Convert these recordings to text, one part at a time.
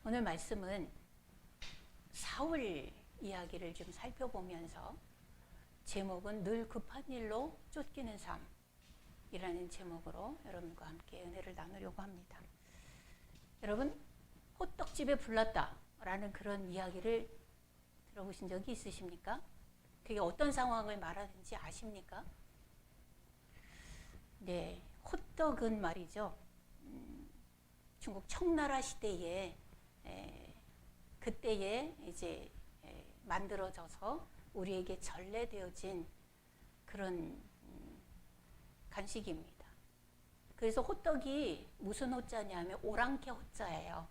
오늘 말씀은 사울 이야기를 좀 살펴보면서 제목은 늘 급한 일로 쫓기는 삶이라는 제목으로 여러분과 함께 은혜를 나누려고 합니다. 여러분, 호떡집에 불났다라는 그런 이야기를 들어보신 적이 있으십니까? 그게 어떤 상황을 말하는지 아십니까? 네, 호떡은 말이죠. 중국 청나라 시대에 그때에 이제 만들어져서 우리에게 전래되어진 그런 간식입니다. 그래서 호떡이 무슨 호자냐면 오랑캐 호자예요.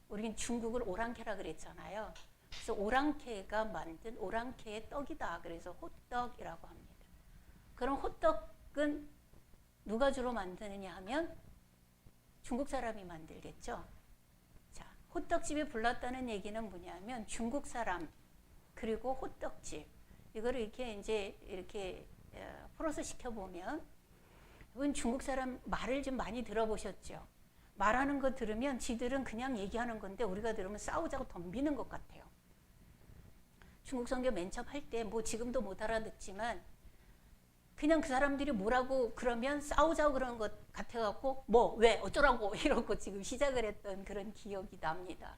우리는 중국을 오랑캐라 그랬잖아요. 그래서 오랑캐가 만든 오랑캐의 떡이다. 그래서 호떡이라고 합니다. 그럼 호떡은 누가 주로 만드느냐 하면 중국 사람이 만들겠죠. 자, 호떡집에 불났다는 얘기는 뭐냐면 중국 사람 그리고 호떡집 이거를 이렇게 플러스 시켜 보면 이건 중국 사람 말을 좀 많이 들어보셨죠. 말하는 거 들으면 지들은 그냥 얘기하는 건데 우리가 들으면 싸우자고 덤비는 것 같아요. 중국 선교 맨 처음 할 때 뭐 지금도 못 알아듣지만 그냥 그 사람들이 뭐라고 그러면 싸우자고 그러는 것 같아갖고 뭐 왜 어쩌라고 이러고 지금 시작을 했던 그런 기억이 납니다.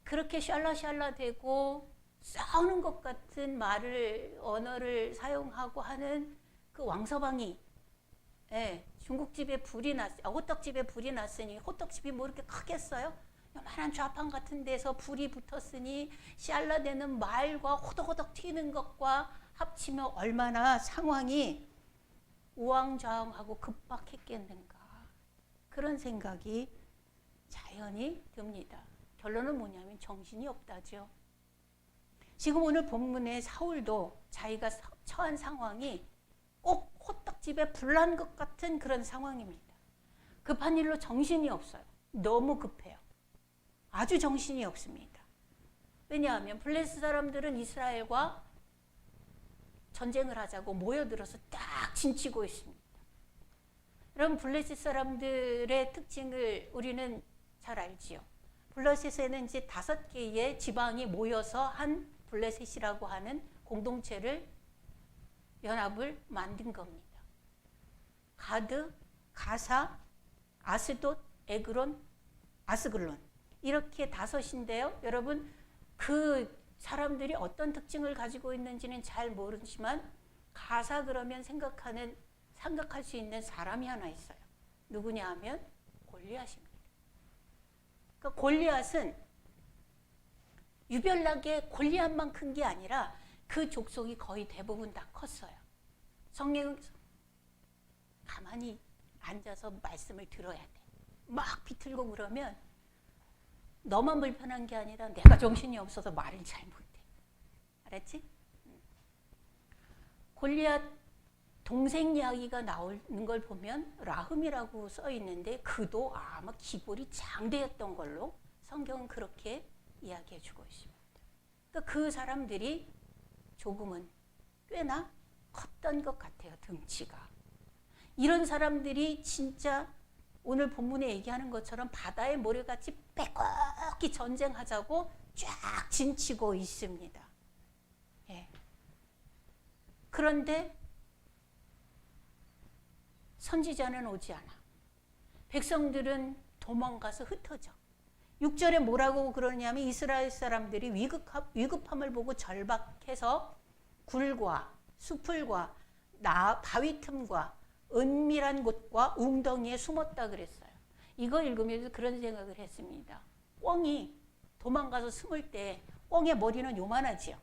그렇게 샬라샬라 되고 싸우는 것 같은 언어를 사용하고 하는 그 왕서방이 중국집에 불이 호떡집에 불이 났으니 호떡집이 뭐 이렇게 크겠어요? 요만한 좌판 같은 데서 불이 붙었으니 샬라되는 말과 호덕호덕 튀는 것과 합치면 얼마나 상황이 우왕좌왕하고 급박했겠는가 그런 생각이 자연히 듭니다. 결론은 뭐냐면 정신이 없다죠. 지금 오늘 본문의 사울도 자기가 처한 상황이 꼭 호떡집에 불난 것 같은 그런 상황입니다. 급한 일로 정신이 없어요. 너무 급해요. 아주 정신이 없습니다. 왜냐하면 블레셋 사람들은 이스라엘과 전쟁을 하자고 모여들어서 딱 진치고 있습니다. 여러분, 블레셋 사람들의 특징을 우리는 잘 알지요. 블레셋에는 이제 5개의 지방이 모여서 한 블레셋이라고 하는 공동체를 연합을 만든 겁니다. 가드, 가사, 아스돗, 에그론, 아스글론 이렇게 5인데요. 여러분, 그 사람들이 어떤 특징을 가지고 있는지는 잘 모르지만 가사 그러면 생각할 수 있는 사람이 하나 있어요. 누구냐 하면 골리앗입니다. 그러니까 골리앗은 유별나게 골리앗만 큰 게 아니라 그 족속이 거의 대부분 다 컸어요. 성령 가만히 앉아서 말씀을 들어야 돼. 막 비틀고 그러면 너만 불편한 게 아니라 내가 정신이 없어서 말을 잘 못해. 알았지? 골리앗 동생 이야기가 나오는 걸 보면 라흠이라고 써 있는데 그도 아마 기골이 장대였던 걸로 성경은 그렇게 이야기해 주고 있습니다. 그러니까 그 사람들이 조금은 꽤나 컸던 것 같아요. 등치가. 이런 사람들이 진짜 오늘 본문에 얘기하는 것처럼 바다의 모래같이 빼곡히 전쟁하자고 쫙 진치고 있습니다. 그런데 선지자는 오지 않아. 백성들은 도망가서 흩어져. 6절에 뭐라고 그러냐면 이스라엘 사람들이 위급함을 보고 절박해서 굴과 수풀과 바위 틈과 은밀한 곳과 웅덩이에 숨었다 그랬어요. 이거 읽으면서 그런 생각을 했습니다. 꿩이 도망가서 숨을 때 꿩의 머리는 요만하지요.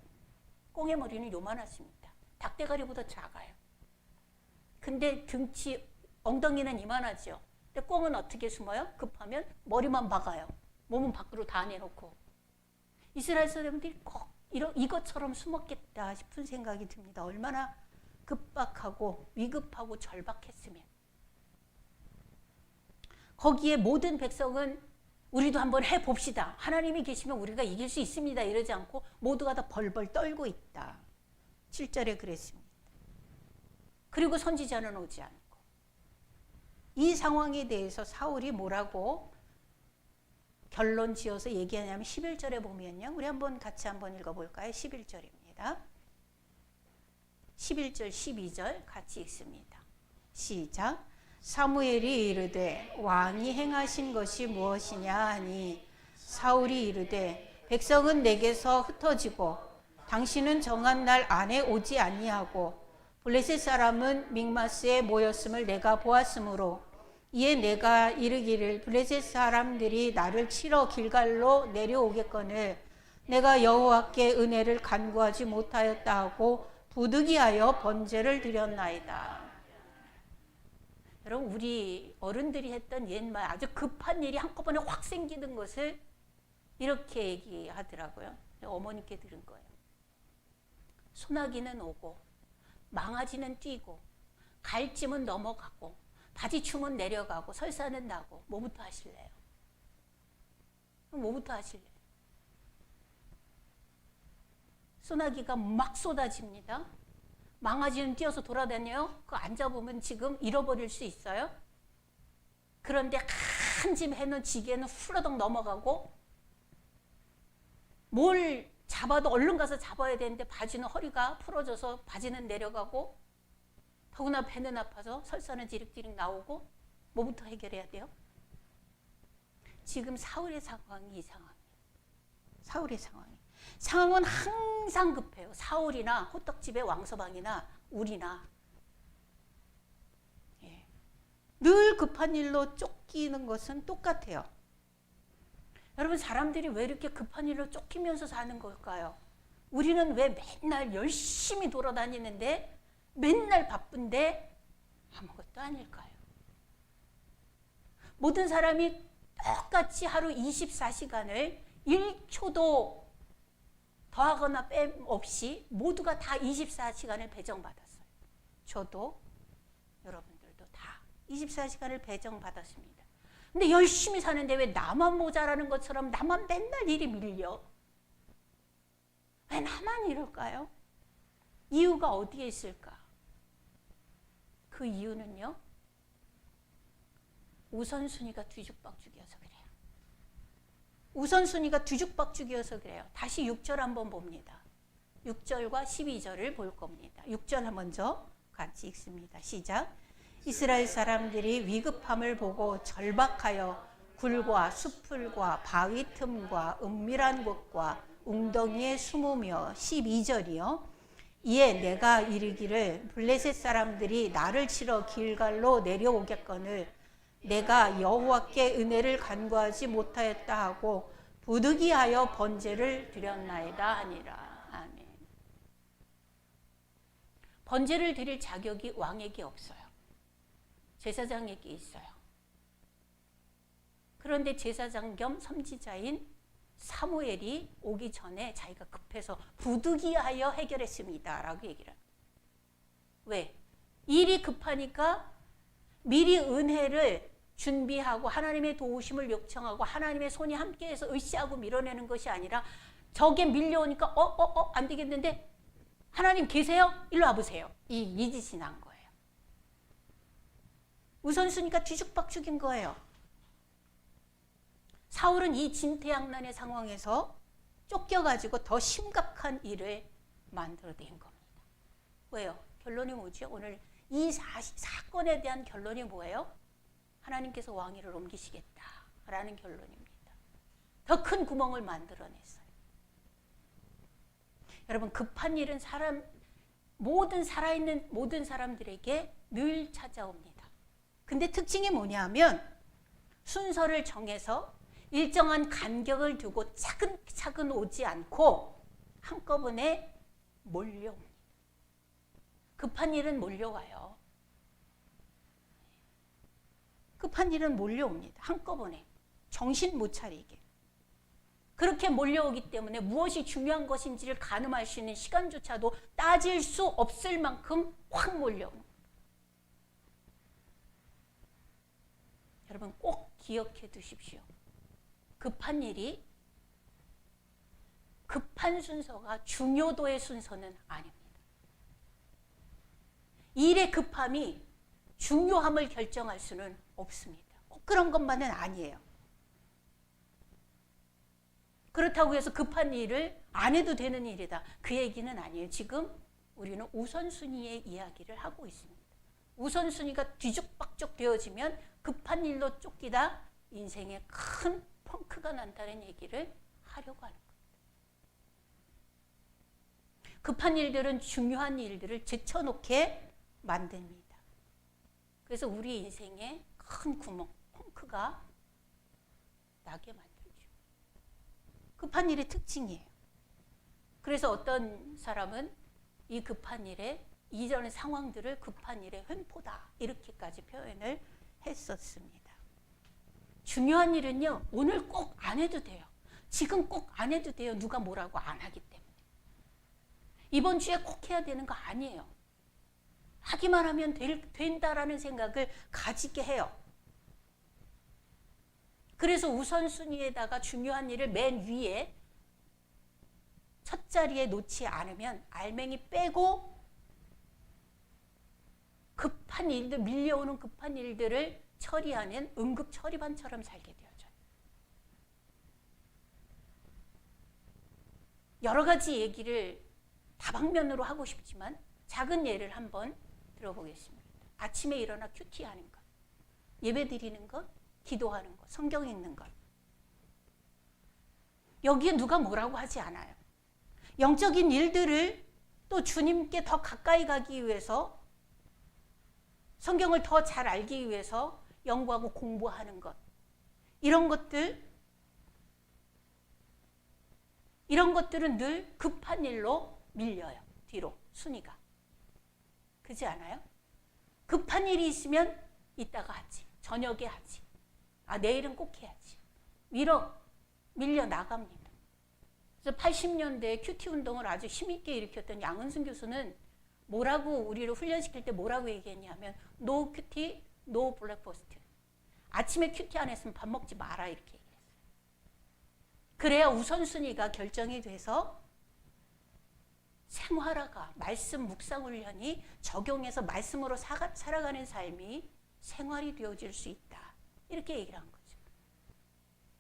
꿩의 머리는 요만하십니다. 닭대가리보다 작아요. 근데 엉덩이는 이만하죠. 근데 꿩은 어떻게 숨어요? 급하면 머리만 박아요. 몸은 밖으로 다 내놓고. 이스라엘 사람들이 꼭 이것처럼 숨었겠다 싶은 생각이 듭니다. 얼마나 급박하고 위급하고 절박했으면. 거기에 모든 백성은 우리도 한번 해봅시다. 하나님이 계시면 우리가 이길 수 있습니다. 이러지 않고 모두가 다 벌벌 떨고 있다. 7절에 그랬습니다. 그리고 선지자는 오지 않고. 이 상황에 대해서 사울이 뭐라고 결론 지어서 얘기하냐면 11절에 보면요. 우리 한번 같이 한번 읽어볼까요? 11절입니다. 11절 12절 같이 읽습니다. 시작. 사무엘이 이르되 왕이 행하신 것이 무엇이냐 하니 사울이 이르되 백성은 내게서 흩어지고 당신은 정한 날 안에 오지 아니하고 블레셋 사람은 믹마스에 모였음을 내가 보았으므로 이에 내가 이르기를 블레셋 사람들이 나를 치러 길갈로 내려오겠거늘 내가 여호와께 은혜를 간구하지 못하였다 하고 부득이하여 번제를 드렸나이다. 여러분 우리 어른들이 했던 옛말 아주 급한 일이 한꺼번에 확 생기는 것을 이렇게 얘기하더라고요. 어머니께 들은 거예요. 소나기는 오고 망아지는 뛰고 갈짐은 넘어가고 바지춤은 내려가고 설사는 나고 뭐부터 하실래요? 뭐부터 하실래요? 소나기가 막 쏟아집니다. 망아지는 뛰어서 돌아다녀요. 그거 안 잡으면 지금 잃어버릴 수 있어요. 그런데 한 짐 해는 지게는 훌러덩 넘어가고 뭘 잡아도 얼른 가서 잡아야 되는데 바지는 허리가 풀어져서 바지는 내려가고 더구나 배는 아파서 설사는 지릭지릭 나오고 뭐부터 해결해야 돼요? 지금 사울의 상황이 이 상황이에요. 사울의 상황이. 상황은 항상 급해요. 사울이나 호떡집의 왕서방이나 우리나. 예. 늘 급한 일로 쫓기는 것은 똑같아요. 여러분 사람들이 왜 이렇게 급한 일로 쫓기면서 사는 걸까요? 우리는 왜 맨날 열심히 돌아다니는데 맨날 바쁜데 아무것도 아닐까요? 모든 사람이 똑같이 하루 24시간을 1초도 더하거나 빼 없이 모두가 다 24시간을 배정받았어요. 저도 여러분들도 다 24시간을 배정받았습니다. 근데 열심히 사는데 왜 나만 모자라는 것처럼 나만 맨날 일이 밀려? 왜 나만 이럴까요? 이유가 어디에 있을까? 그 이유는요. 우선순위가 뒤죽박죽이어서 그래요. 우선순위가 뒤죽박죽이어서 그래요. 다시 6절 한번 봅니다. 6절과 12절을 볼 겁니다. 6절 먼저 같이 읽습니다. 시작. 이스라엘 사람들이 위급함을 보고 절박하여 굴과 수풀과 바위 틈과 은밀한 곳과 웅덩이에 숨으며 12절이요. 이에 내가 이르기를 블레셋 사람들이 나를 치러 길갈로 내려오겠거늘 내가 여호와께 은혜를 간구하지 못하였다 하고 부득이하여 번제를 드렸나이다 하니라. 아멘. 번제를 드릴 자격이 왕에게 없어요. 제사장에게 있어요. 그런데 제사장 겸 선지자인 사무엘이 오기 전에 자기가 급해서 부득이하여 해결했습니다 라고 얘기를 합니다. 왜? 일이 급하니까 미리 은혜를 준비하고 하나님의 도우심을 요청하고 하나님의 손이 함께해서 으쌰하고 밀어내는 것이 아니라 저게 밀려오니까 안 되겠는데 하나님 계세요? 일로 와보세요. 이 짓이 난 거예요. 우선순위가 뒤죽박죽인 거예요. 사울은 이 진퇴양난의 상황에서 쫓겨가지고 더 심각한 일을 만들어낸 겁니다. 왜요? 결론이 뭐죠? 오늘 이 사건에 대한 결론이 뭐예요? 하나님께서 왕위를 옮기시겠다라는 결론입니다. 더 큰 구멍을 만들어냈어요. 여러분 급한 일은 모든 살아있는 모든 사람들에게 늘 찾아옵니다. 근데 특징이 뭐냐면 순서를 정해서 일정한 간격을 두고 차근차근 오지 않고 한꺼번에 몰려옵니다. 급한 일은 몰려와요. 급한 일은 몰려옵니다. 한꺼번에 정신 못 차리게. 그렇게 몰려오기 때문에 무엇이 중요한 것인지를 가늠할 수 있는 시간조차도 따질 수 없을 만큼 확 몰려옵니다. 여러분 꼭 기억해 두십시오. 급한 일이 급한 순서가 중요도의 순서는 아닙니다. 일의 급함이 중요함을 결정할 수는 없습니다. 꼭 그런 것만은 아니에요. 그렇다고 해서 급한 일을 안 해도 되는 일이다. 그 얘기는 아니에요. 지금 우리는 우선순위의 이야기를 하고 있습니다. 우선순위가 뒤죽박죽 되어지면 급한 일로 쫓기다 인생에 큰 펑크가 난다는 얘기를 하려고 하는 겁니다. 급한 일들은 중요한 일들을 제쳐놓게 만듭니다. 그래서 우리 인생에 큰 구멍, 펑크가 나게 만들죠. 급한 일의 특징이에요. 그래서 어떤 사람은 이 급한 일에 이전의 상황들을 급한 일의 횡포다 이렇게까지 표현을 했었습니다. 중요한 일은요, 오늘 꼭 안 해도 돼요. 지금 꼭 안 해도 돼요. 누가 뭐라고 안 하기 때문에. 이번 주에 꼭 해야 되는 거 아니에요. 하기만 하면 된다라는 생각을 가지게 해요. 그래서 우선순위에다가 중요한 일을 맨 위에 첫 자리에 놓지 않으면 알맹이 빼고 급한 일들, 밀려오는 급한 일들을 처리하는 응급 처리반처럼 살게 되어져요. 여러 가지 얘기를 다방면으로 하고 싶지만 작은 예를 한번 들어보겠습니다. 아침에 일어나 큐티하는 것, 예배 드리는 것, 기도하는 것, 성경 읽는 것. 여기에 누가 뭐라고 하지 않아요. 영적인 일들을 또 주님께 더 가까이 가기 위해서 성경을 더 잘 알기 위해서 연구하고 공부하는 것. 이런 것들은 늘 급한 일로 밀려요. 뒤로 순위가. 그렇지 않아요? 급한 일이 있으면 이따가 하지. 저녁에 하지. 내일은 꼭 해야지. 밀려 나갑니다. 그래서 80년대 큐티 운동을 아주 힘있게 일으켰던 양은순 교수는 뭐라고 우리를 훈련시킬 때 뭐라고 얘기했냐면 No 큐티, no breakfast. 아침에 큐티 안 했으면 밥 먹지 마라 이렇게 얘기했어요. 그래야 우선순위가 결정이 돼서 생활화가 말씀 묵상 훈련이 적용해서 말씀으로 살아가는 삶이 생활이 되어질 수 있다. 이렇게 얘기를 한 거죠.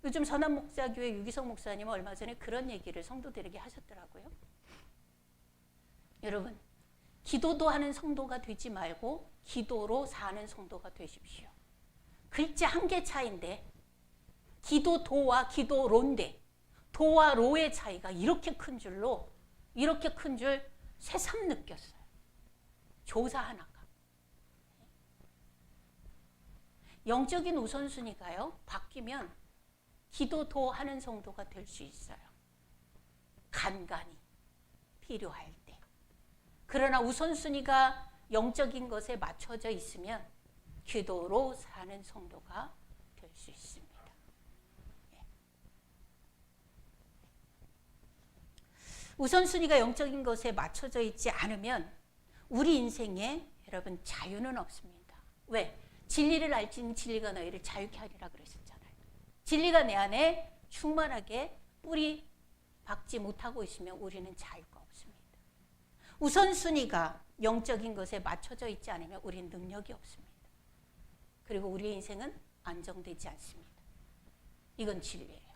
요즘 선한목자교회 유기성 목사님은 얼마 전에 그런 얘기를 성도들에게 하셨더라고요. 여러분, 기도도 하는 성도가 되지 말고 기도로 사는 성도가 되십시오. 글자 한 개 차이인데 기도도와 기도로인데 도와 로의 차이가 이렇게 큰 줄 새삼 느꼈어요. 조사 하나가. 영적인 우선순위가요, 바뀌면 기도도 하는 성도가 될 수 있어요. 간간히 필요할 때. 그러나 우선순위가 영적인 것에 맞춰져 있으면 기도로 사는 성도가 될 수 있습니다. 우선순위가 영적인 것에 맞춰져 있지 않으면 우리 인생에 여러분 자유는 없습니다. 왜? 진리를 알지니 진리가 너희를 자유케 하리라 그랬었잖아요. 진리가 내 안에 충만하게 뿌리 박지 못하고 있으면 우리는 자유가 없습니다. 우선순위가 영적인 것에 맞춰져 있지 않으면 우리는 능력이 없습니다. 그리고 우리의 인생은 안정되지 않습니다. 이건 진리예요.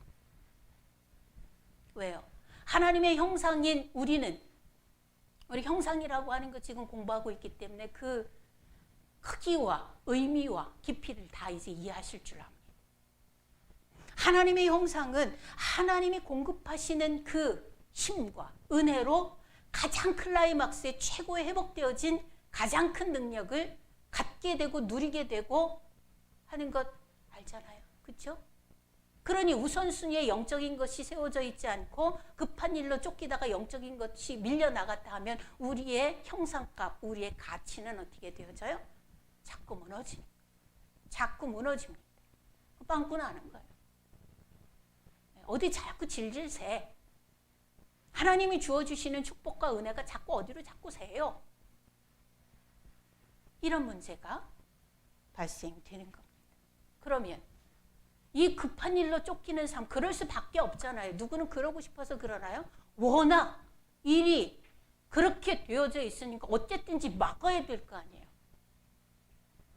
왜요? 하나님의 형상인 우리 형상이라고 하는 거 지금 공부하고 있기 때문에 그 크기와 의미와 깊이를 다 이제 이해하실 줄 압니다. 하나님의 형상은 하나님이 공급하시는 그 힘과 은혜로 가장 클라이막스에 최고에 회복되어진 가장 큰 능력을 갖게 되고 누리게 되고 하는 것 알잖아요. 그렇죠? 그러니 우선순위에 영적인 것이 세워져 있지 않고 급한 일로 쫓기다가 영적인 것이 밀려나갔다 하면 우리의 형상값, 우리의 가치는 어떻게 되어져요? 자꾸 무너집니다. 자꾸 무너집니다. 빵꾸 나는 거예요. 어디 자꾸 질질 새. 하나님이 주어주시는 축복과 은혜가 자꾸 어디로 자꾸 새요. 이런 문제가 발생되는 겁니다. 그러면 이 급한 일로 쫓기는 삶, 그럴 수밖에 없잖아요. 누구는 그러고 싶어서 그러나요? 워낙 일이 그렇게 되어져 있으니까 어쨌든지 막아야 될 거 아니에요.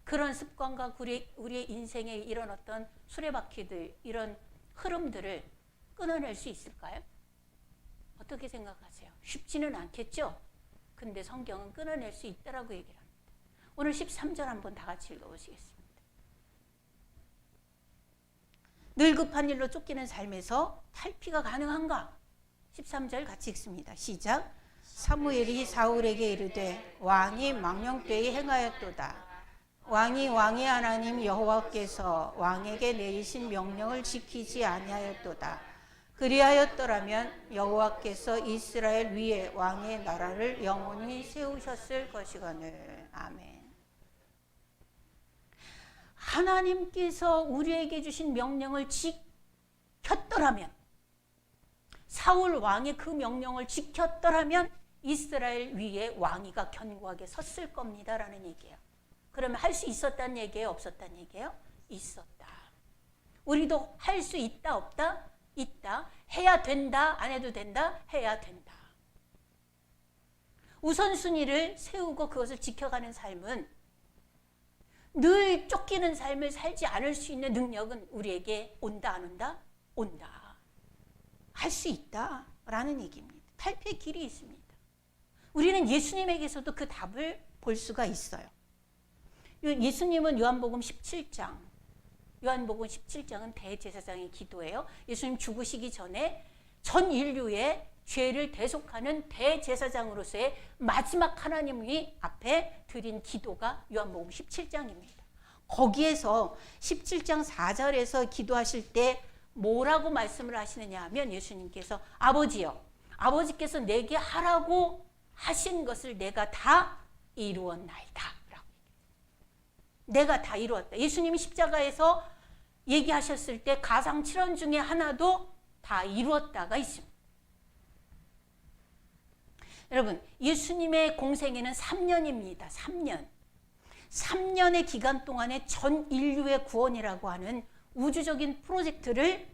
그런 습관과 우리의 인생에 이런 어떤 수레바퀴들, 이런 흐름들을 끊어낼 수 있을까요? 어떻게 생각하세요? 쉽지는 않겠죠? 근데 성경은 끊어낼 수 있다라고 얘기를 합니다. 오늘 13절 한번 다 같이 읽어보시겠습니다. 늘 급한 일로 쫓기는 삶에서 탈피가 가능한가? 13절 같이 읽습니다. 시작. 사무엘이 사울에게 이르되 왕이 망령되이 행하였도다. 왕이 왕의 하나님 여호와께서 왕에게 내리신 명령을 지키지 아니하였도다. 그리하였더라면 여호와께서 이스라엘 위에 왕의 나라를 영원히 세우셨을 것이거늘. 아멘. 하나님께서 우리에게 주신 명령을 지켰더라면, 사울 왕의 그 명령을 지켰더라면 이스라엘 위에 왕위가 견고하게 섰을 겁니다라는 얘기예요. 그러면 할 수 있었다는 얘기예요? 없었다는 얘기예요? 있었다. 우리도 할 수 있다 없다? 있다. 해야 된다 안 해도 된다? 해야 된다. 우선순위를 세우고 그것을 지켜가는 삶은 늘 쫓기는 삶을 살지 않을 수 있는 능력은 우리에게 온다 안 온다? 온다. 할 수 있다 라는 얘기입니다. 탈피의 길이 있습니다. 우리는 예수님에게서도 그 답을 볼 수가 있어요. 예수님은 요한복음 17장, 요한복음 17장은 대제사장의 기도예요. 예수님 죽으시기 전에 전 인류의 죄를 대속하는 대제사장으로서의 마지막 하나님이 앞에 드린 기도가 요한복음 17장입니다. 거기에서 17장 4절에서 기도하실 때 뭐라고 말씀을 하시느냐 하면 예수님께서 아버지여, 아버지께서 내게 하라고 하신 것을 내가 다 이루었나이다. 내가 다 이루었다. 예수님이 십자가에서 얘기하셨을 때 가상 7원 중에 하나도 다 이루었다가 있습니다. 여러분, 예수님의 공생애는 3년입니다. 3년. 3년의 기간 동안에 전 인류의 구원이라고 하는 우주적인 프로젝트를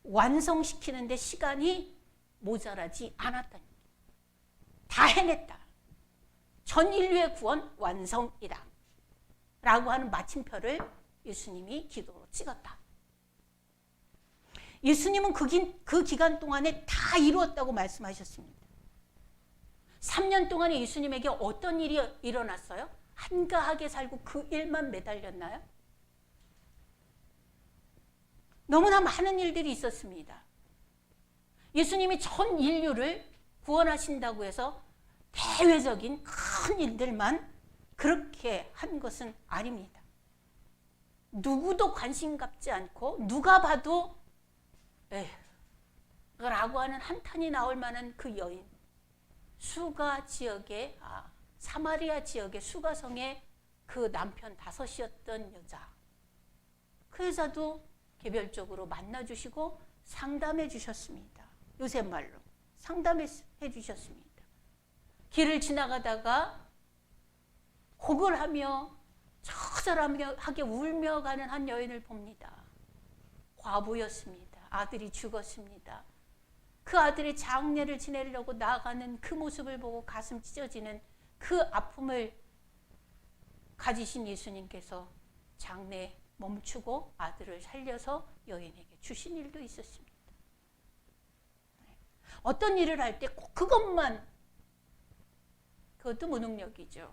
완성시키는데 시간이 모자라지 않았다. 다 해냈다. 전 인류의 구원 완성이다. 라고 하는 마침표를 예수님이 기도로 찍었다. 예수님은 그 기간 동안에 다 이루었다고 말씀하셨습니다. 3년 동안에 예수님에게 어떤 일이 일어났어요? 한가하게 살고 그 일만 매달렸나요? 너무나 많은 일들이 있었습니다. 예수님이 전 인류를 구원하신다고 해서 대외적인 큰 일들만 그렇게 한 것은 아닙니다. 누구도 관심 갖지 않고 누가 봐도 라고 하는 한탄이 나올 만한 그 여인, 수가 지역의 사마리아 지역의 수가성의 그 남편 5이었던 여자, 그 여자도 개별적으로 만나주시고 상담해 주셨습니다. 요새 말로 상담해 주셨습니다. 길을 지나가다가 곡을 하며 처절하게 울며 가는 한 여인을 봅니다. 과부였습니다. 아들이 죽었습니다. 그 아들의 장례를 지내려고 나아가는 그 모습을 보고 가슴 찢어지는 그 아픔을 가지신 예수님께서 장례 멈추고 아들을 살려서 여인에게 주신 일도 있었습니다. 어떤 일을 할 때 꼭 그것만, 그것도 무능력이죠.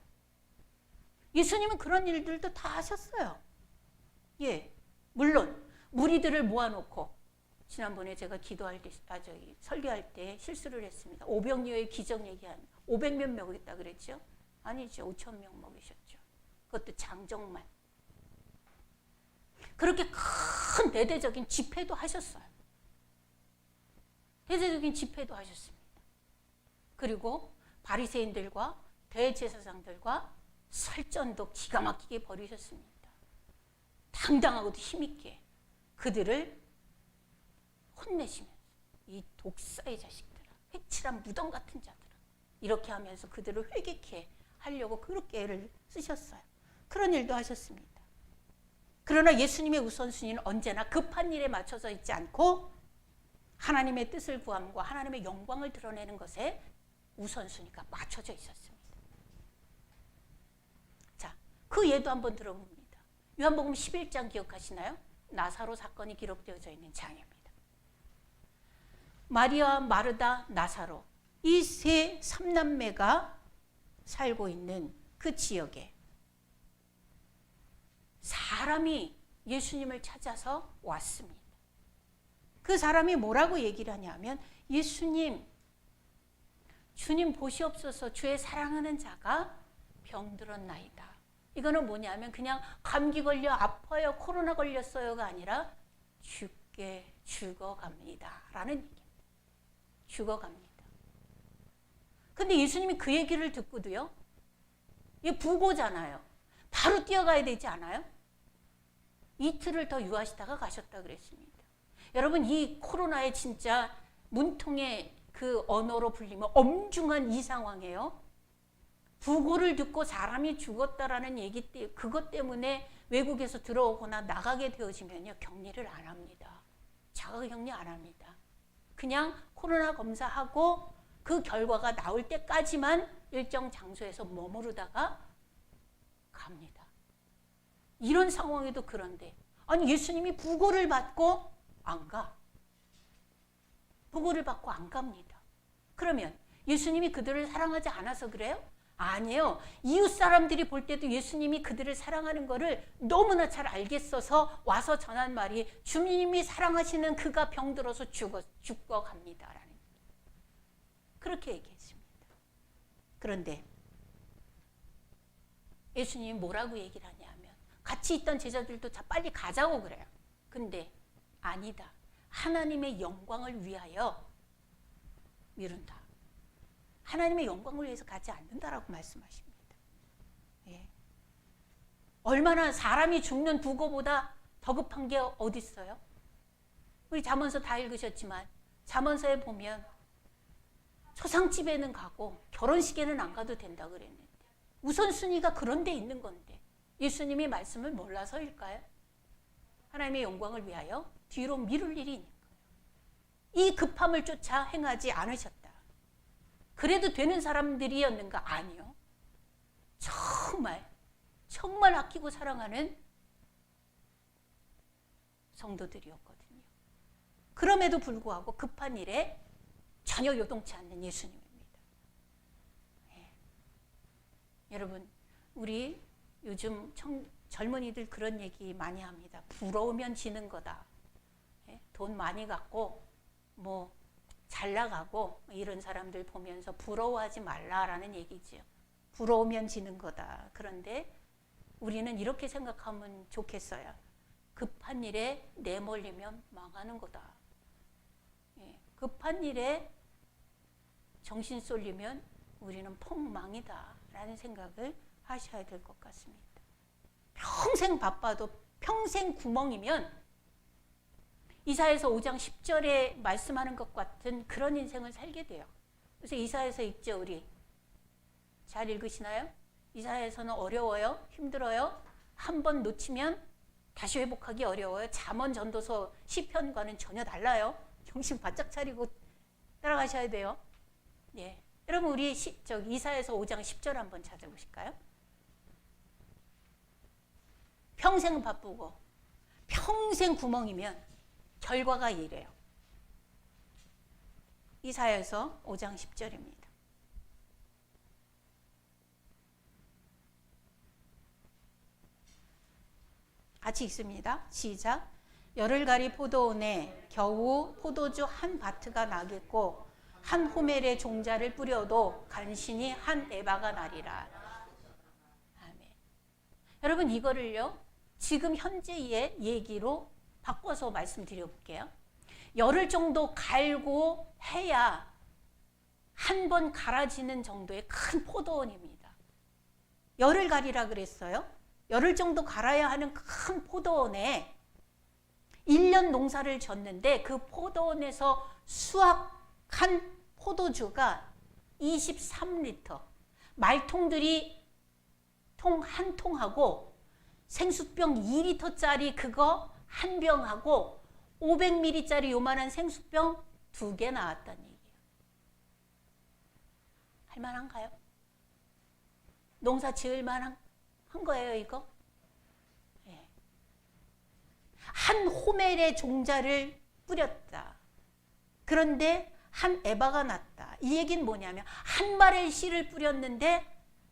예수님은 그런 일들도 다 하셨어요. 예, 물론 무리들을 모아놓고, 지난번에 제가 기도할 때, 설교할 때 실수를 했습니다. 오병이어의 기적 얘기한 500몇 먹였다 그랬죠? 아니죠. 5,000명 먹이셨죠. 그것도 장정만. 그렇게 큰 대대적인 집회도 하셨어요. 대대적인 집회도 하셨습니다. 그리고 바리새인들과 대제사장들과 설전도 기가 막히게 벌이셨습니다. 당당하고도 힘있게 그들을 혼내시면서 이 독사의 자식들아, 회칠한 무덤 같은 자들아, 이렇게 하면서 그들을 회개케 하려고 그렇게 애를 쓰셨어요. 그런 일도 하셨습니다. 그러나 예수님의 우선순위는 언제나 급한 일에 맞춰져 있지 않고 하나님의 뜻을 구함과 하나님의 영광을 드러내는 것에 우선순위가 맞춰져 있었습니다. 자, 그 예도 한번 들어봅니다. 요한복음 11장 기억하시나요? 나사로 사건이 기록되어져 있는 장입니다. 마리아, 마르다, 나사로 이 세 삼남매가 살고 있는 그 지역에 사람이 예수님을 찾아서 왔습니다. 그 사람이 뭐라고 얘기를 하냐면 예수님, 주님 보시옵소서 주의 사랑하는 자가 병들었나이다. 이거는 뭐냐면 그냥 감기 걸려 아파요, 코로나 걸렸어요가 아니라 죽어갑니다 라는 얘기입니다. 죽어갑니다. 근데 예수님이 그 얘기를 듣고도요, 이게 부고잖아요. 바로 뛰어가야 되지 않아요? 이틀을 더 유하시다가 가셨다 그랬습니다. 여러분, 이 코로나에 진짜 문통의 그 언어로 불리면 엄중한 이 상황이에요. 부고를 듣고 사람이 죽었다라는 얘기 그것 때문에 외국에서 들어오거나 나가게 되어지면요, 격리를 안 합니다. 자가격리 안 합니다. 그냥 코로나 검사하고 그 결과가 나올 때까지만 일정 장소에서 머무르다가 갑니다. 이런 상황에도 그런데 아니 예수님이 부고를 받고 안 가. 부고를 받고 안 갑니다. 그러면 예수님이 그들을 사랑하지 않아서 그래요? 아니에요. 이웃 사람들이 볼 때도 예수님이 그들을 사랑하는 것을 너무나 잘 알겠어서 와서 전한 말이 주님이 사랑하시는 그가 병들어서 죽어갑니다. 그렇게 얘기했습니다. 그런데 예수님이 뭐라고 얘기를 하냐면 같이 있던 제자들도 자 빨리 가자고 그래요. 근데 아니다. 하나님의 영광을 위하여 미룬다. 하나님의 영광을 위해서 가지 않는다라고 말씀하십니다. 예. 얼마나 사람이 죽는 부고보다 더 급한 게 어디 있어요? 우리 잠언서 다 읽으셨지만 잠언서에 보면 초상집에는 가고 결혼식에는 안 가도 된다고 그랬는데 우선순위가 그런 데 있는 건데 예수님이 말씀을 몰라서일까요? 하나님의 영광을 위하여 뒤로 미룰 일이 있는 거예요. 이 급함을 쫓아 행하지 않으셨다. 그래도 되는 사람들이었는가? 아니요. 정말 아끼고 사랑하는 성도들이었거든요. 그럼에도 불구하고 급한 일에 전혀 요동치 않는 예수님입니다. 네. 여러분, 우리 요즘 젊은이들 그런 얘기 많이 합니다. 부러우면 지는 거다. 네? 돈 많이 갖고 잘 나가고 이런 사람들 보면서 부러워하지 말라라는 얘기죠. 부러우면 지는 거다. 그런데 우리는 이렇게 생각하면 좋겠어요. 급한 일에 내몰리면 망하는 거다. 예, 급한 일에 정신 쏠리면 우리는 폭망이다 라는 생각을 하셔야 될 것 같습니다. 평생 바빠도 평생 구멍이면 이사야서 5장 10절에 말씀하는 것 같은 그런 인생을 살게 돼요. 그래서 이사야서 읽죠, 우리. 잘 읽으시나요? 이사야서는 어려워요? 힘들어요? 한 번 놓치면 다시 회복하기 어려워요. 잠언, 전도서, 시편과는 전혀 달라요. 정신 바짝 차리고 따라가셔야 돼요. 예. 여러분, 우리 이사야서 5장 10절 한번 찾아보실까요? 평생 바쁘고 평생 구멍이면 결과가 이래요. 이사야서 5장 10절입니다. 같이 읽습니다. 시작. 열흘가리 포도원에 겨우 포도주 한 바트가 나겠고 한 호멜의 종자를 뿌려도 간신히 한 에바가 나리라. 아멘. 여러분, 이거를요 지금 현재의 얘기로 바꿔서 말씀드려 볼게요. 열흘 정도 갈고 해야 한 번 갈아지는 정도의 큰 포도원입니다. 열흘 가리라 그랬어요. 열흘 정도 갈아야 하는 큰 포도원에 1년 농사를 졌는데 그 포도원에서 수확한 포도주가 23리터, 말통들이 통 한 통하고 생수병 2리터짜리 그거 한 병하고 500ml짜리 요만한 생수병 2개 나왔다는 얘기예요. 할만한가요? 농사 지을 만한 거예요, 이거? 네. 한 호멜의 종자를 뿌렸다. 그런데 한 에바가 났다. 이 얘기는 뭐냐면 한 발의 씨를 뿌렸는데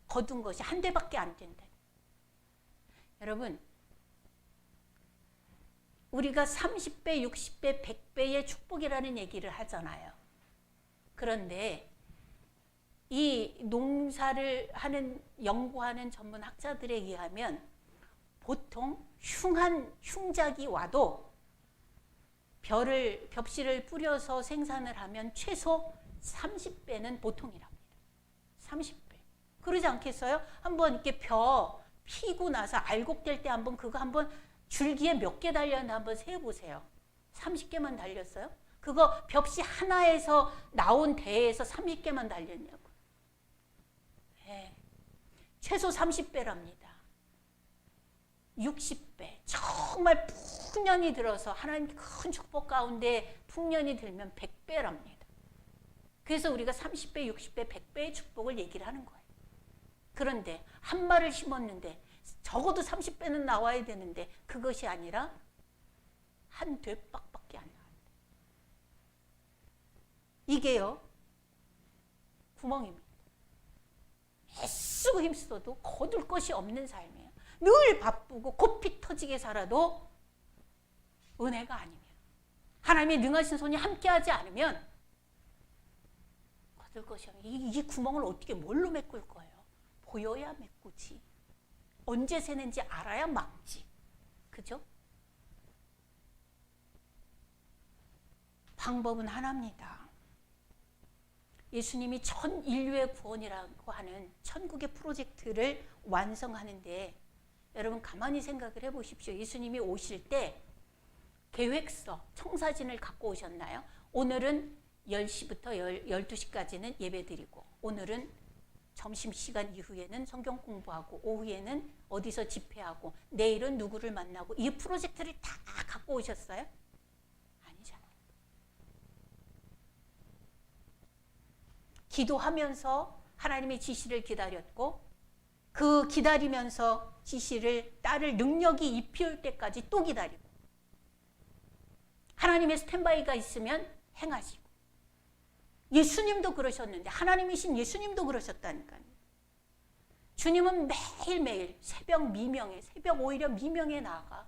거둔 것이 한 대밖에 안 된다. 여러분, 우리가 30배, 60배, 100배의 축복이라는 얘기를 하잖아요. 그런데 이 농사를 하는, 연구하는 전문 학자들에 의하면 보통 흉작이 와도 벽실을 뿌려서 생산을 하면 최소 30배는 보통이랍니다. 30배. 그러지 않겠어요? 한번 이렇게 벼 피고 나서 알곡될 때 한번 그거 한번 줄기에 몇 개 달렸는지 한번 세어보세요. 30개만 달렸어요? 그거 벽시 하나에서 나온 대에서 30개만 달렸냐고. 네. 최소 30배랍니다. 60배. 정말 풍년이 들어서 하나님 큰 축복 가운데 풍년이 들면 100배랍니다. 그래서 우리가 30배, 60배, 100배의 축복을 얘기를 하는 거예요. 그런데 한 말을 심었는데 적어도 30배는 나와야 되는데 그것이 아니라 한 되박밖에 안 나와요. 이게요, 구멍입니다. 애쓰고 힘써도 거둘 것이 없는 삶이에요. 늘 바쁘고 코피 터지게 살아도 은혜가 아니면, 하나님의 능하신 손이 함께하지 않으면 거둘 것이 없는, 이 구멍을 어떻게 뭘로 메꿀 거예요? 보여야 메꾸지. 언제 새는지 알아야 막지. 그죠? 방법은 하나입니다. 예수님이 전 인류의 구원이라고 하는 천국의 프로젝트를 완성하는데, 여러분 가만히 생각을 해보십시오. 예수님이 오실 때 계획서, 청사진을 갖고 오셨나요? 오늘은 10시부터 12시까지는 예배드리고, 오늘은 점심시간 이후에는 성경 공부하고, 오후에는 어디서 집회하고, 내일은 누구를 만나고, 이 프로젝트를 다 갖고 오셨어요? 아니잖아요. 기도하면서 하나님의 지시를 기다렸고, 그 기다리면서 지시를 따를 능력이 입혀올 때까지 또 기다리고, 하나님의 스탠바이가 있으면 행하시고, 예수님도 그러셨는데, 하나님이신 예수님도 그러셨다니까요. 주님은 매일매일 새벽 미명에, 새벽 오히려 미명에 나아가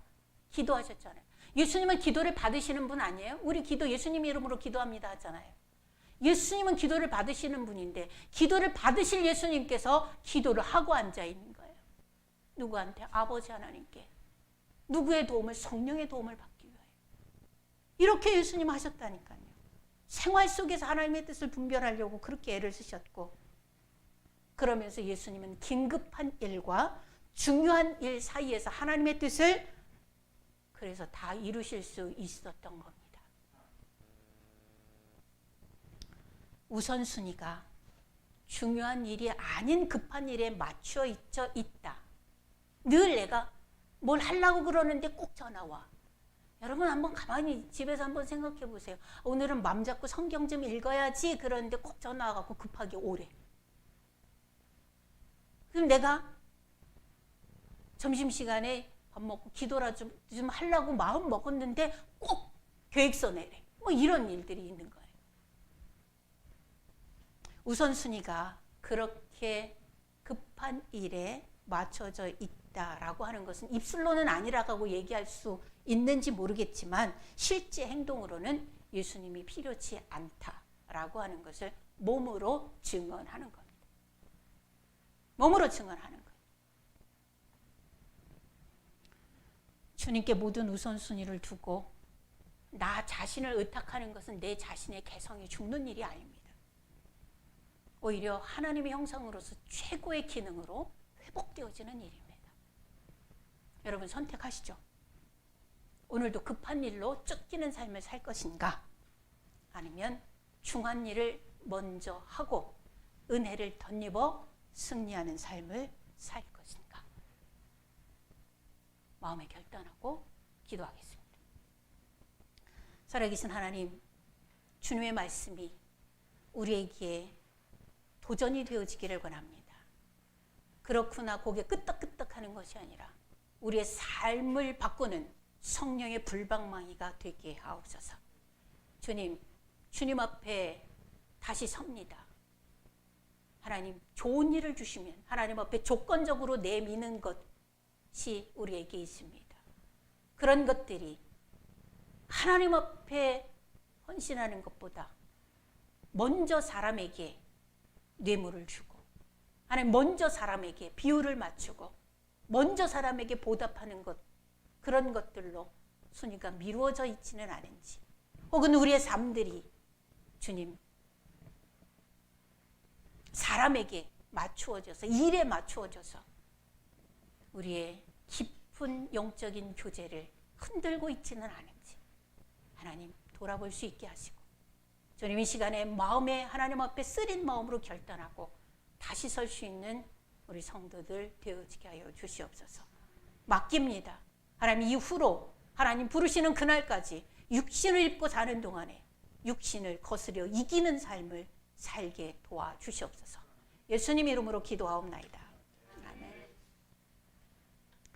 기도하셨잖아요. 예수님은 기도를 받으시는 분 아니에요? 우리 기도 예수님 이름으로 기도합니다 하잖아요. 예수님은 기도를 받으시는 분인데, 기도를 받으실 예수님께서 기도를 하고 앉아 있는 거예요. 누구한테? 아버지 하나님께. 누구의 도움을? 성령의 도움을 받기 위하여. 이렇게 예수님 하셨다니까요. 생활 속에서 하나님의 뜻을 분별하려고 그렇게 애를 쓰셨고, 그러면서 예수님은 긴급한 일과 중요한 일 사이에서 하나님의 뜻을 그래서 다 이루실 수 있었던 겁니다. 우선순위가 중요한 일이 아닌 급한 일에 맞춰 있다. 늘 내가 뭘 하려고 그러는데 꼭 전화와. 여러분 한번 가만히 집에서 한번 생각해 보세요. 오늘은 맘 잡고 성경 좀 읽어야지 그러는데 꼭 전화 와갖고 급하게 오래. 그럼 내가 점심시간에 밥 먹고 기도라 좀 하려고 마음 먹었는데 꼭 계획서 내래. 뭐 이런 일들이 있는 거예요. 우선순위가 그렇게 급한 일에 맞춰져 있다라고 하는 것은 입술로는 아니라고 얘기할 수 있는지 모르겠지만 실제 행동으로는 예수님이 필요치 않다라고 하는 것을 몸으로 증언하는 겁니다. 몸으로 증언하는 거예요. 주님께 모든 우선순위를 두고 나 자신을 의탁하는 것은 내 자신의 개성이 죽는 일이 아닙니다. 오히려 하나님의 형상으로서 최고의 기능으로 회복되어지는 일입니다. 여러분 선택하시죠. 오늘도 급한 일로 쫓기는 삶을 살 것인가? 아니면 중한 일을 먼저 하고 은혜를 덧입어 승리하는 삶을 살 것인가? 마음에 결단하고 기도하겠습니다. 살아계신 하나님, 주님의 말씀이 우리에게 도전이 되어지기를 원합니다. 그렇구나 고개 끄덕끄덕하는 것이 아니라 우리의 삶을 바꾸는 성령의 불방망이가 되게 하옵소서. 주님, 주님 앞에 다시 섭니다. 하나님 좋은 일을 주시면 하나님 앞에 조건적으로 내미는 것이 우리에게 있습니다. 그런 것들이 하나님 앞에 헌신하는 것보다 먼저 사람에게 뇌물을 주고, 하나님 먼저 사람에게 비율을 맞추고, 먼저 사람에게 보답하는 것, 그런 것들로 순위가 미루어져 있지는 않은지, 혹은 우리의 삶들이 주님 사람에게 맞추어져서, 일에 맞추어져서 우리의 깊은 영적인 교제를 흔들고 있지는 않은지 하나님 돌아볼 수 있게 하시고, 주님 이 시간에 마음에 하나님 앞에 쓰린 마음으로 결단하고 다시 설 수 있는 우리 성도들 되어지게 하여 주시옵소서. 맡깁니다. 하나님 이후로 하나님 부르시는 그날까지 육신을 입고 사는 동안에 육신을 거스려 이기는 삶을 살게 도와주시옵소서. 예수님 이름으로 기도하옵나이다.